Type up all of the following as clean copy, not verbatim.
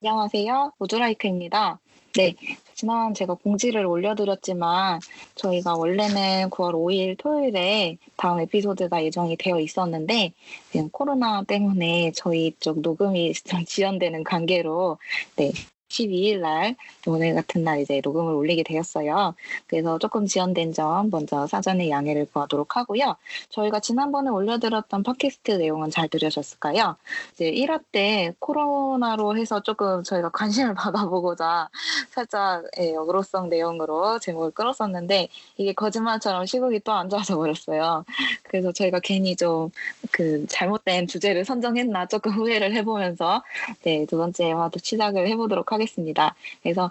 안녕하세요. 우드라이크입니다. 네, 지난 제가 공지를 올려드렸지만 저희가 원래는 9월 5일 토요일에 다음 에피소드가 예정이 되어 있었는데 지금 코로나 때문에 저희 쪽 녹음이 좀 지연되는 관계로 네, 12일 날 오늘 같은 날 이제 녹음을 올리게 되었어요. 그래서 조금 지연된 점 먼저 사전에 양해를 구하도록 하고요. 저희가 지난번에 올려드렸던 팟캐스트 내용은 잘 들으셨을까요? 이제 1화 때 코로나로 해서 조금 저희가 관심을 받아보고자 살짝 역으로성 내용으로 제목을 끌었었는데 이게 거짓말처럼 시국이 또 안 좋아져 버렸어요. 그래서 저희가 괜히 좀 그 잘못된 주제를 선정했나 조금 후회를 해보면서 네, 두 번째 화도 시작을 해보도록 하겠습니다. 그래서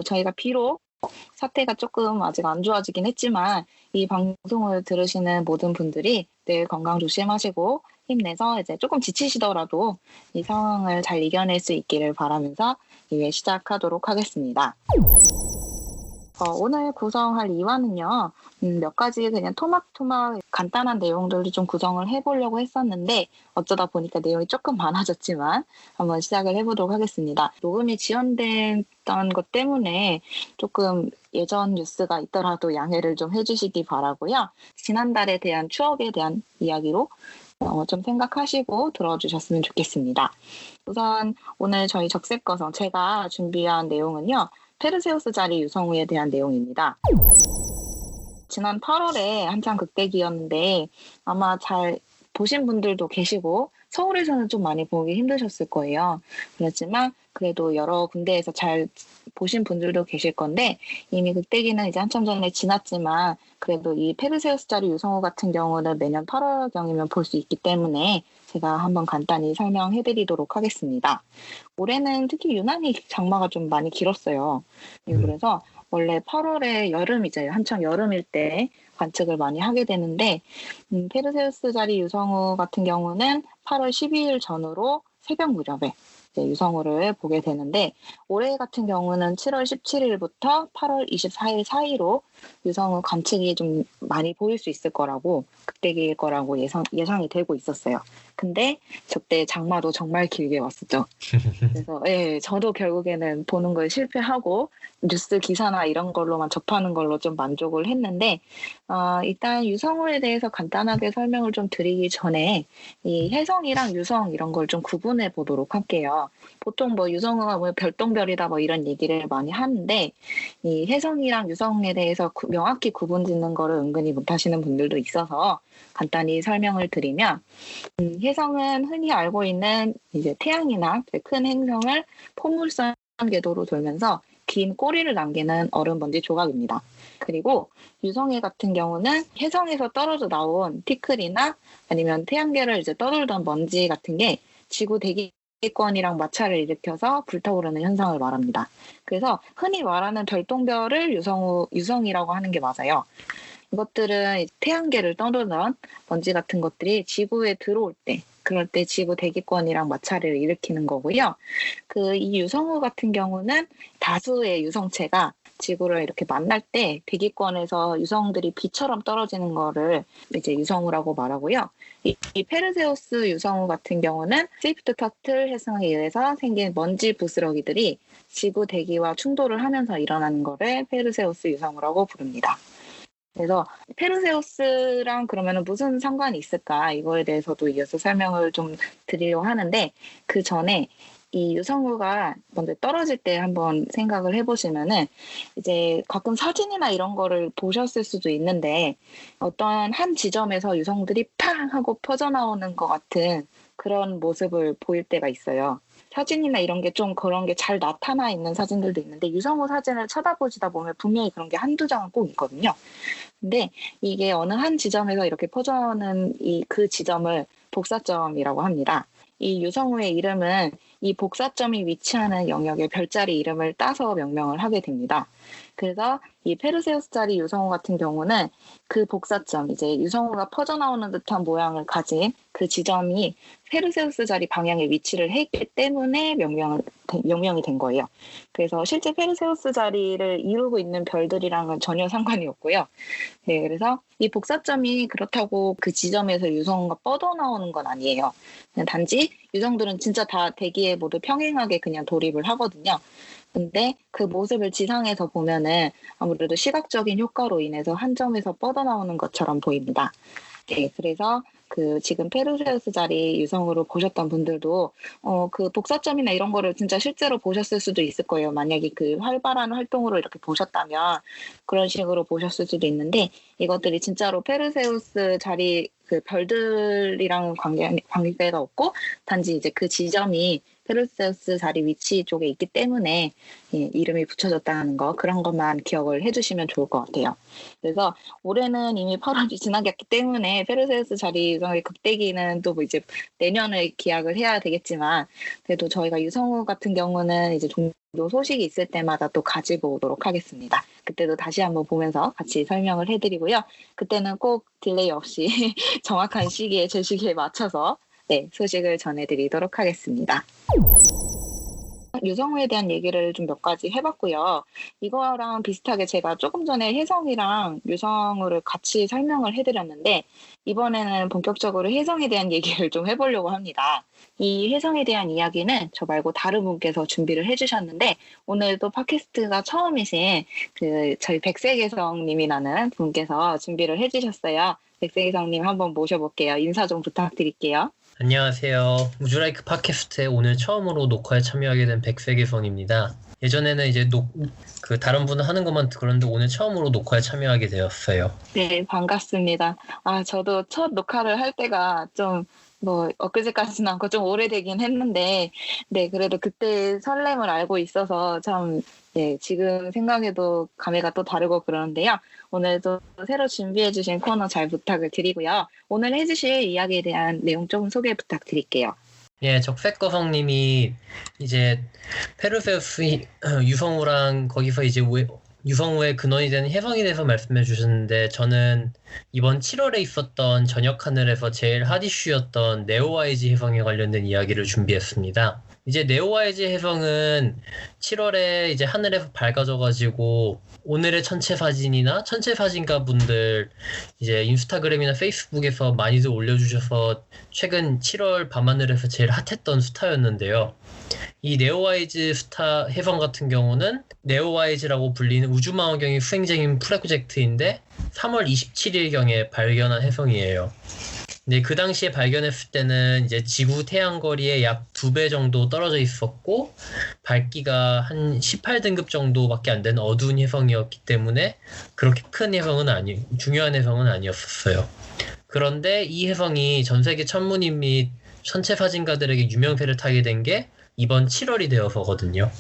저희가 비록 사태가 조금 아직 안 좋아지긴 했지만 이 방송을 들으시는 모든 분들이 늘 건강 조심하시고 힘내서 이제 조금 지치시더라도 이 상황을 잘 이겨낼 수 있기를 바라면서 2회 시작하도록 하겠습니다. 오늘 구성할 2화는요, 몇 가지 그냥 토막토막 간단한 내용들을 좀 구성을 해보려고 했었는데, 어쩌다 보니까 내용이 조금 많아졌지만, 한번 시작을 해보도록 하겠습니다. 녹음이 지연됐던 것 때문에 조금 예전 뉴스가 있더라도 양해를 좀 해주시기 바라고요. 지난달에 대한 추억에 대한 이야기로 좀 생각하시고 들어주셨으면 좋겠습니다. 우선 오늘 저희 적색거성 제가 준비한 내용은요. 페르세우스 자리 유성우에 대한 내용입니다. 지난 8월에 한창 극대기였는데 아마 잘 보신 분들도 계시고 서울에서는 좀 많이 보기 힘드셨을 거예요. 그렇지만 그래도 여러 군데에서 잘 보신 분들도 계실 건데 이미 극대기는 이제 한참 전에 지났지만 그래도 이 페르세우스 자리 유성우 같은 경우는 매년 8월경이면 볼 수 있기 때문에 제가 한번 간단히 설명해드리도록 하겠습니다. 올해는 특히 유난히 장마가 좀 많이 길었어요. 그래서 원래 8월에 여름이죠. 한창 여름일 때 관측을 많이 하게 되는데 페르세우스 자리 유성우 같은 경우는 8월 12일 전후로 새벽 무렵에 이제 유성우를 보게 되는데 올해 같은 경우는 7월 17일부터 8월 24일 사이로 유성우 관측이 좀 많이 보일 수 있을 거라고 극대기일 거라고 예상이 되고 있었어요. 근데 저때 장마도 정말 길게 왔었죠. 그래서 저도 결국에는 보는 걸 실패하고 뉴스 기사나 이런 걸로만 접하는 걸로 좀 만족을 했는데 일단 유성우에 대해서 간단하게 설명을 좀 드리기 전에 이 혜성이랑 유성 이런 걸 좀 구분해 보도록 할게요. 보통 뭐 유성우가 뭐 별똥별이다 뭐 이런 얘기를 많이 하는데 이 혜성이랑 유성에 대해서 명확히 구분 짓는 거를 은근히 못하시는 분들도 있어서 간단히 설명을 드리면 혜성은 흔히 알고 있는 이제 태양이나 큰 행성을 포물선 궤도로 돌면서 긴 꼬리를 남기는 얼음 먼지 조각입니다. 그리고 유성애 같은 경우는 혜성에서 떨어져 나온 티끌이나 아니면 태양계를 이제 떠돌던 먼지 같은 게 지구 대기권이랑 마찰을 일으켜서 불타오르는 현상을 말합니다. 그래서 흔히 말하는 별똥별을 유성이라고 하는 게 맞아요. 이것들은 태양계를 떠돌던 먼지 같은 것들이 지구에 들어올 때, 그럴 때 지구 대기권이랑 마찰을 일으키는 거고요. 이 유성우 같은 경우는 다수의 유성체가 지구를 이렇게 만날 때 대기권에서 유성들이 비처럼 떨어지는 거를 이제 유성우라고 말하고요. 이 페르세우스 유성우 같은 경우는 스위프트 터틀 해성에 의해서 생긴 먼지 부스러기들이 지구 대기와 충돌을 하면서 일어나는 거를 페르세우스 유성우라고 부릅니다. 그래서 페르세우스랑 그러면 무슨 상관이 있을까 이거에 대해서도 이어서 설명을 좀 드리려고 하는데 그 전에 이 유성우가 먼저 떨어질 때 한번 생각을 해보시면은 이제 가끔 사진이나 이런 거를 보셨을 수도 있는데 어떤 한 지점에서 유성들이 팡 하고 퍼져나오는 것 같은 그런 모습을 보일 때가 있어요. 사진이나 이런 게 좀 그런 게 잘 나타나 있는 사진들도 있는데 유성우 사진을 쳐다보시다 보면 분명히 그런 게 한두 장은 꼭 있거든요. 근데 이게 어느 한 지점에서 이렇게 퍼져나오는 그 지점을 복사점이라고 합니다. 이 유성우의 이름은 이 복사점이 위치하는 영역의 별자리 이름을 따서 명명을 하게 됩니다. 그래서 이 페르세우스 자리 유성우 같은 경우는 그 복사점, 이제 유성우가 퍼져나오는 듯한 모양을 가진 그 지점이 페르세우스 자리 방향에 위치를 했기 때문에 명명이 된 거예요. 그래서 실제 페르세우스 자리를 이루고 있는 별들이랑은 전혀 상관이 없고요. 네, 그래서 이 복사점이 그렇다고 그 지점에서 유성우가 뻗어나오는 건 아니에요. 그냥 단지 유성들은 진짜 다 대기에 바다에 모두 평행하게 그냥 돌입을 하거든요. 근데 그 모습을 지상에서 보면은 아무래도 시각적인 효과로 인해서 한 점에서 뻗어나오는 것처럼 보입니다. 네, 그래서 그 지금 페르세우스 자리 유성으로 보셨던 분들도 그 복사점이나 이런 거를 진짜 실제로 보셨을 수도 있을 거예요. 만약에 그 활발한 활동으로 이렇게 보셨다면 그런 식으로 보셨을 수도 있는데 이것들이 진짜로 페르세우스 자리 그 별들이랑 관계가 없고 단지 이제 그 지점이 페르세우스 자리 위치 쪽에 있기 때문에 예, 이름이 붙여졌다는 거 그런 것만 기억을 해주시면 좋을 것 같아요. 그래서 올해는 이미 8월이 지나갔기 때문에 페르세우스 자리 유성의 극대기는 또 뭐 이제 내년을 기약을 해야 되겠지만 그래도 저희가 유성우 같은 경우는 이제 종종 소식이 있을 때마다 또 가지고 오도록 하겠습니다. 그때도 다시 한번 보면서 같이 설명을 해드리고요. 그때는 꼭 딜레이 없이 정확한 시기에 제 시기에 맞춰서 네, 소식을 전해드리도록 하겠습니다. 유성우에 대한 얘기를 좀 몇 가지 해봤고요. 이거랑 비슷하게 제가 조금 전에 혜성이랑 유성우를 같이 설명을 해드렸는데 이번에는 본격적으로 혜성에 대한 얘기를 좀 해보려고 합니다. 이 혜성에 대한 이야기는 저 말고 다른 분께서 준비를 해주셨는데 오늘도 팟캐스트가 처음이신 그 저희 백색혜성님이라는 분께서 준비를 해주셨어요. 백색혜성님 한번 모셔볼게요. 인사 좀 부탁드릴게요. 안녕하세요. 우주라이크 팟캐스트에 오늘 처음으로 녹화에 참여하게 된 백색혜성입니다. 예전에는 이제 그 다른 분은 하는 것만 들었는데 오늘 처음으로 녹화에 참여하게 되었어요. 네, 반갑습니다. 저도 첫 녹화를 할 때가 좀 엊그제까지는 않고 좀 오래되긴 했는데, 네, 그래도 그때 설렘을 알고 있어서 참, 네, 지금 생각해도 감회가 또 다르고 그러는데요. 오늘도 새로 준비해주신 코너 잘 부탁을 드리고요. 오늘 해주실 이야기에 대한 내용 조금 소개 부탁드릴게요. 예, 적색거성님이 이제 페르세우스 유성우랑 거기서 이제 유성우의 근원이 되는 혜성에 대해서 말씀해 주셨는데 저는 이번 7월에 있었던 저녁 하늘에서 제일 핫 이슈였던 네오와이즈 혜성에 관련된 이야기를 준비했습니다. 이제 네오와이즈 혜성은 7월에 이제 하늘에서 밝아져가지고 오늘의 천체 사진이나 천체 사진가 분들 이제 인스타그램이나 페이스북에서 많이들 올려주셔서 최근 7월 밤하늘에서 제일 핫했던 스타였는데요. 이 네오와이즈 스타 혜성 같은 경우는 네오와이즈라고 불리는 우주망원경의 수행적인 프로젝트인데 3월 27일경에 발견한 혜성이에요. 근데 그 당시에 발견했을 때는 이제 지구 태양 거리에 약 2배 정도 떨어져 있었고 밝기가 한 18등급 정도밖에 안 되는 어두운 혜성이었기 때문에 그렇게 큰 혜성은 중요한 혜성은 아니었어요. 그런데 이 혜성이 전 세계 천문인 및 천체 사진가들에게 유명세를 타게 된 게 이번 7월이 되어서거든요.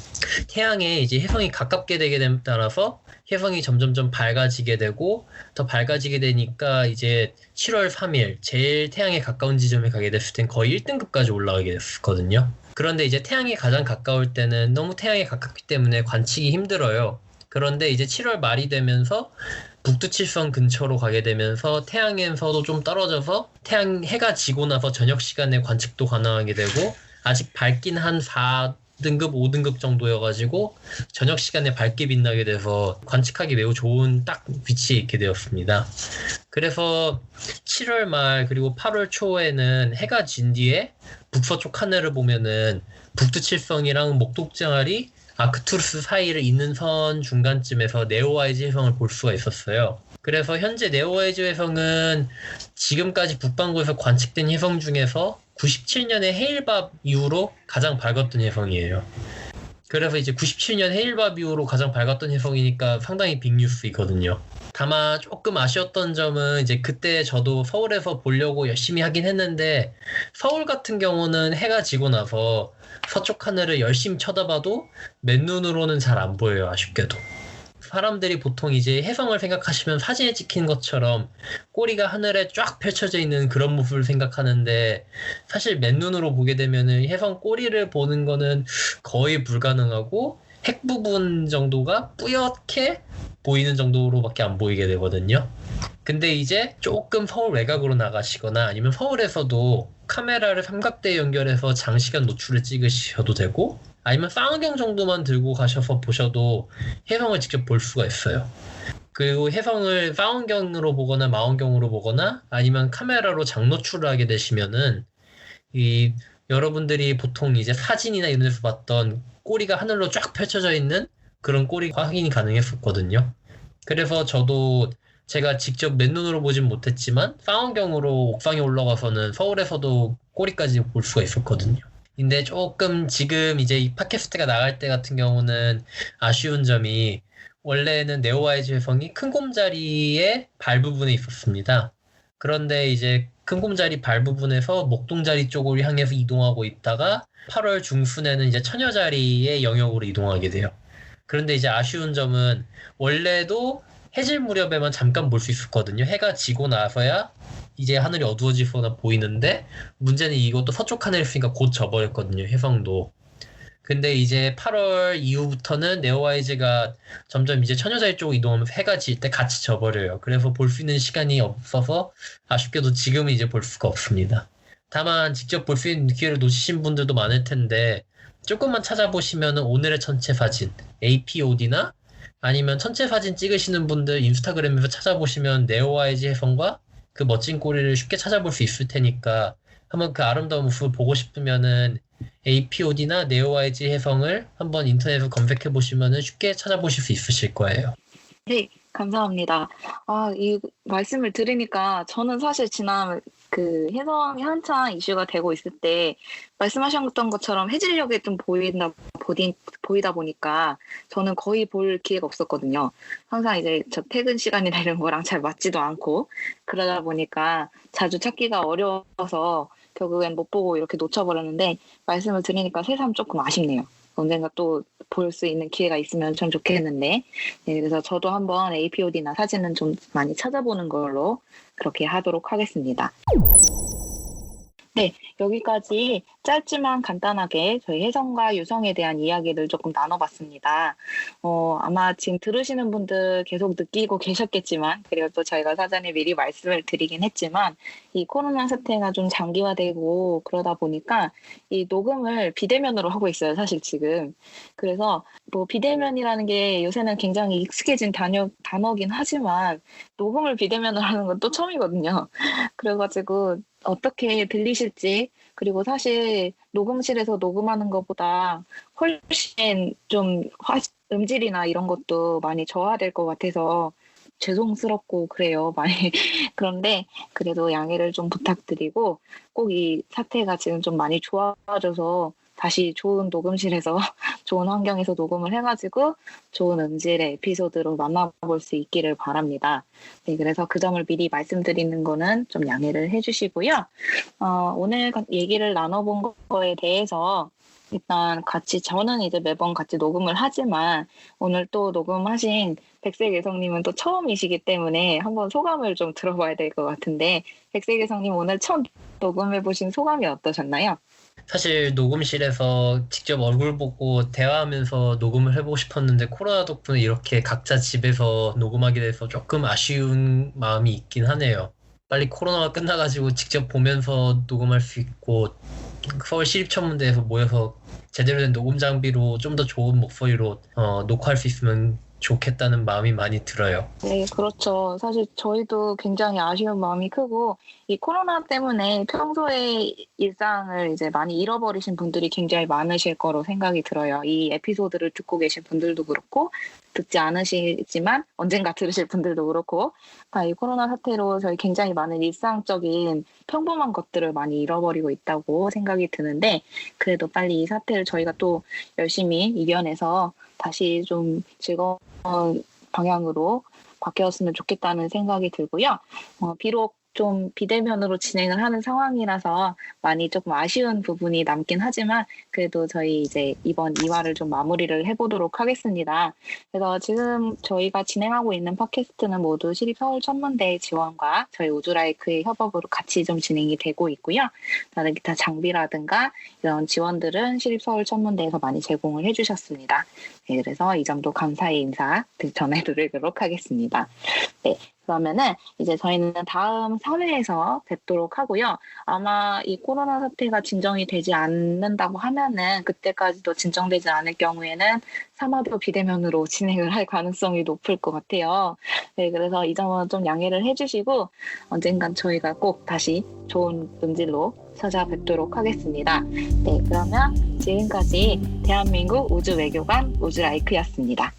태양에 이제 혜성이 가깝게 되게 됨에 따라서 혜성이 점점점 밝아지게 되고 더 밝아지게 되니까 이제 7월 3일 제일 태양에 가까운 지점에 가게 됐을 땐 거의 1등급까지 올라가게 됐거든요. 그런데 이제 태양에 가장 가까울 때는 너무 태양에 가깝기 때문에 관측이 힘들어요. 그런데 이제 7월 말이 되면서 북두칠성 근처로 가게 되면서 태양에서도 좀 떨어져서 해가 지고 나서 저녁 시간에 관측도 가능하게 되고 아직 밝긴 한 4등급, 5등급 정도여가지고 저녁 시간에 밝게 빛나게 돼서 관측하기 매우 좋은 딱 위치에 있게 되었습니다. 그래서 7월 말 그리고 8월 초에는 해가 진 뒤에 북서쪽 하늘을 보면은 북두칠성이랑 목독장알이 아크투루스 사이를 잇는 선 중간쯤에서 네오와이즈 혜성을 볼 수가 있었어요. 그래서 현재 네오와이즈 혜성은 지금까지 북반구에서 관측된 혜성 중에서 97년의 헤일밥 이후로 가장 밝았던 혜성이에요. 그래서 이제 97년 헤일밥 이후로 가장 밝았던 혜성이니까 상당히 빅뉴스이거든요. 다만 조금 아쉬웠던 점은 이제 그때 저도 서울에서 보려고 열심히 하긴 했는데 서울 같은 경우는 해가 지고 나서 서쪽 하늘을 열심히 쳐다봐도 맨눈으로는 잘 안 보여요. 아쉽게도. 사람들이 보통 이제 혜성을 생각하시면 사진에 찍힌 것처럼 꼬리가 하늘에 쫙 펼쳐져 있는 그런 모습을 생각하는데 사실 맨눈으로 보게 되면은 혜성 꼬리를 보는 거는 거의 불가능하고 핵 부분 정도가 뿌옇게 보이는 정도로밖에 안 보이게 되거든요. 근데 이제 조금 서울 외곽으로 나가시거나 아니면 서울에서도 카메라를 삼각대에 연결해서 장시간 노출을 찍으셔도 되고 아니면 쌍안경 정도만 들고 가셔서 보셔도 혜성을 직접 볼 수가 있어요. 그리고 혜성을 쌍안경으로 보거나 망원경으로 보거나 아니면 카메라로 장노출을 하게 되시면은 이 여러분들이 보통 이제 사진이나 이런 데서 봤던 꼬리가 하늘로 쫙 펼쳐져 있는 그런 꼬리 확인이 가능했었거든요. 그래서 저도 제가 직접 맨눈으로 보진 못했지만 쌍안경으로 옥상에 올라가서는 서울에서도 꼬리까지 볼 수가 있었거든요. 근데 조금 지금 이제 이 팟캐스트가 나갈 때 같은 경우는 아쉬운 점이 원래는 네오아이즈 회성이 큰 곰자리의 발 부분에 있었습니다. 그런데 이제 큰 곰자리 발 부분에서 목동자리 쪽으로 향해서 이동하고 있다가 8월 중순에는 이제 처녀자리의 영역으로 이동하게 돼요. 그런데 이제 아쉬운 점은 원래도 해질 무렵에만 잠깐 볼 수 있었거든요. 해가 지고 나서야 이제 하늘이 어두워지거나 보이는데 문제는 이것도 서쪽 하늘에 있으니까 곧 져버렸거든요. 혜성도. 근데 이제 8월 이후부터는 네오와이즈가 점점 이제 처녀자리 쪽으로 이동하면서 해가 질 때 같이 져버려요. 그래서 볼 수 있는 시간이 없어서 아쉽게도 지금은 이제 볼 수가 없습니다. 다만 직접 볼 수 있는 기회를 놓치신 분들도 많을 텐데 조금만 찾아보시면 오늘의 천체 사진, APOD나 아니면 천체 사진 찍으시는 분들 인스타그램에서 찾아보시면 네오와이즈 혜성과 그 멋진 꼬리를 쉽게 찾아볼 수 있을 테니까 한번 그 아름다운 모습을 보고 싶으면은 APOD나 네오와이즈 혜성을 한번 인터넷에서 검색해 보시면은 쉽게 찾아보실 수 있으실 거예요. 네, 감사합니다. 이 말씀을 들으니까 저는 사실 지난 그 혜성이 한창 이슈가 되고 있을 때 말씀하셨던 것처럼 해질녘에 좀 보이다 보니까 저는 거의 볼 기회가 없었거든요. 항상 이제 저 퇴근 시간이나 이런 거랑 잘 맞지도 않고 그러다 보니까 자주 찾기가 어려워서 결국엔 못 보고 이렇게 놓쳐버렸는데 말씀을 들으니까 새삼 조금 아쉽네요. 언젠가 또 볼 수 있는 기회가 있으면 참 좋겠는데 네, 그래서 저도 한번 APOD나 사진은 좀 많이 찾아보는 걸로 그렇게 하도록 하겠습니다. 네, 여기까지 짧지만 간단하게 저희 혜성과 유성에 대한 이야기를 조금 나눠봤습니다. 아마 지금 들으시는 분들 계속 느끼고 계셨겠지만, 그리고 또 저희가 사전에 미리 말씀을 드리긴 했지만, 이 코로나 사태가 좀 장기화되고 그러다 보니까 이 녹음을 비대면으로 하고 있어요, 사실 지금. 그래서 뭐 비대면이라는 게 요새는 굉장히 익숙해진 단어긴 하지만, 녹음을 비대면으로 하는 건 또 처음이거든요. 그래가지고 어떻게 들리실지, 그리고 사실 녹음실에서 녹음하는 것보다 훨씬 좀 음질이나 이런 것도 많이 저하될 것 같아서 죄송스럽고 그래요. 많이. 그런데 그래도 양해를 좀 부탁드리고 꼭 이 사태가 지금 좀 많이 좋아져서 다시 좋은 녹음실에서 좋은 환경에서 녹음을 해가지고 좋은 음질의 에피소드로 만나볼 수 있기를 바랍니다. 네, 그래서 그 점을 미리 말씀드리는 거는 좀 양해를 해주시고요. 오늘 얘기를 나눠본 거에 대해서 일단 저는 이제 매번 같이 녹음을 하지만 오늘 또 녹음하신 백색예성님은 또 처음이시기 때문에 한번 소감을 좀 들어봐야 될 것 같은데 백색예성님 오늘 처음 녹음해보신 소감이 어떠셨나요? 사실 녹음실에서 직접 얼굴 보고 대화하면서 녹음을 해보고 싶었는데 코로나 덕분에 이렇게 각자 집에서 녹음하게 돼서 조금 아쉬운 마음이 있긴 하네요. 빨리 코로나가 끝나가지고 직접 보면서 녹음할 수 있고 서울 시립천문대에서 모여서 제대로 된 녹음 장비로 좀 더 좋은 목소리로 녹화할 수 있으면 좋겠다는 마음이 많이 들어요. 네, 그렇죠. 사실 저희도 굉장히 아쉬운 마음이 크고 이 코로나 때문에 평소에 일상을 이제 많이 잃어버리신 분들이 굉장히 많으실 거로 생각이 들어요. 이 에피소드를 듣고 계신 분들도 그렇고 듣지 않으시지만 언젠가 들으실 분들도 그렇고 이 코로나 사태로 저희 굉장히 많은 일상적인 평범한 것들을 많이 잃어버리고 있다고 생각이 드는데 그래도 빨리 이 사태를 저희가 또 열심히 이겨내서 다시 좀 즐거운 방향으로 바뀌었으면 좋겠다는 생각이 들고요. 비록 좀 비대면으로 진행을 하는 상황이라서 많이 조금 아쉬운 부분이 남긴 하지만 그래도 저희 이제 이번 2화를 좀 마무리를 해보도록 하겠습니다. 그래서 지금 저희가 진행하고 있는 팟캐스트는 모두 시립서울천문대 지원과 저희 우주라이크의 협업으로 같이 좀 진행이 되고 있고요. 다른 기타 장비라든가 이런 지원들은 시립서울천문대에서 많이 제공을 해주셨습니다. 네, 그래서 이 정도 감사의 인사 전해드리도록 하겠습니다. 네. 그러면은 이제 저희는 다음 3회에서 뵙도록 하고요. 아마 이 코로나 사태가 진정이 되지 않는다고 하면은 그때까지도 진정되지 않을 경우에는 3화도 비대면으로 진행을 할 가능성이 높을 것 같아요. 네, 그래서 이 점은 좀 양해를 해주시고 언젠간 저희가 꼭 다시 좋은 음질로 찾아뵙도록 하겠습니다. 네, 그러면 지금까지 대한민국 우주외교관 우주라이크였습니다.